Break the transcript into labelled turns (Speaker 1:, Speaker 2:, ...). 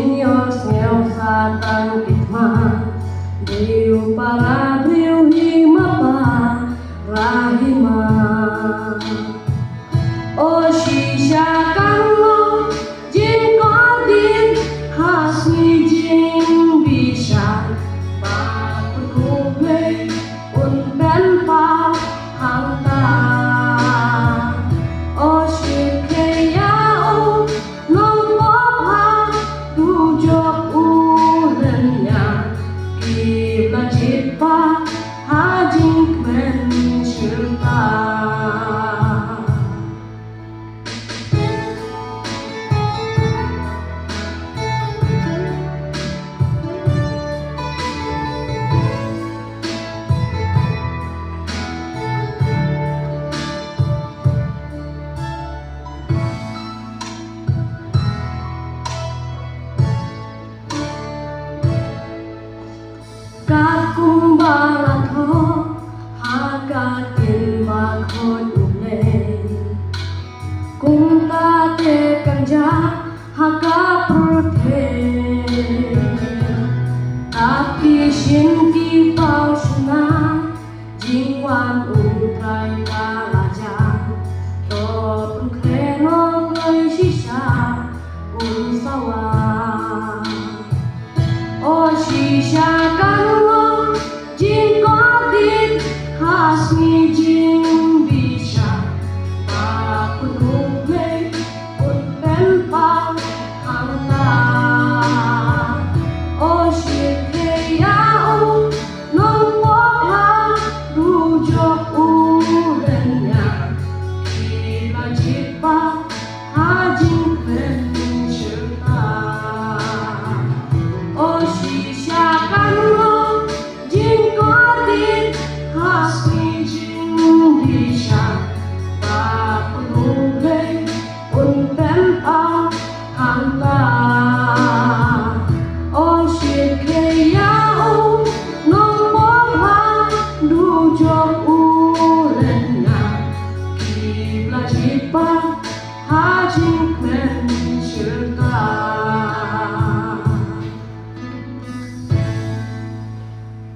Speaker 1: Dios nghèo xa tan kịch ma điều para điều hima pa rahima o shisha kango jin có din hasni jin bisa pa kuwe un ben pa hang ta o shike ya o nong po ha tu jo u len ya ki la chit pa ha jin kwen shil ta Các cung ba